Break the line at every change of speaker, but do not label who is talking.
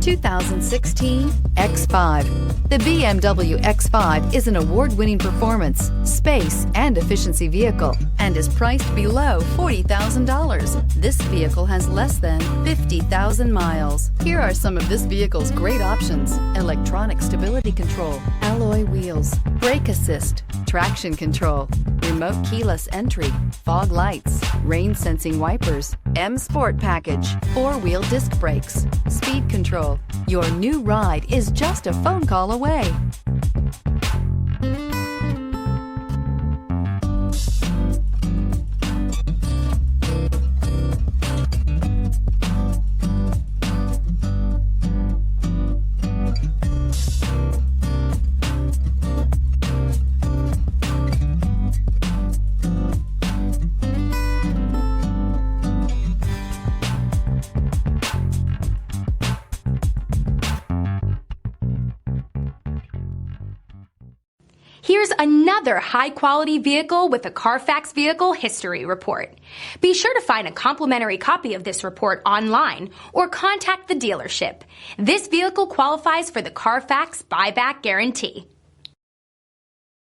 2016 X5. The BMW X5 is an award-winning performance, space, and efficiency vehicle and is priced below $40,000. This vehicle has less than 50,000 miles. Here are some of this vehicle's great options: electronic stability control, alloy wheels, brake assist, traction control, remote keyless entry, fog lights, rain sensing wipers, M Sport package, 4-wheel disc brakes, speed control. Your new ride is just a phone call away.
Here's another high-quality vehicle with a Carfax Vehicle History Report. Be sure to find a complimentary copy of this report online or contact the dealership. This vehicle qualifies for the Carfax Buyback Guarantee.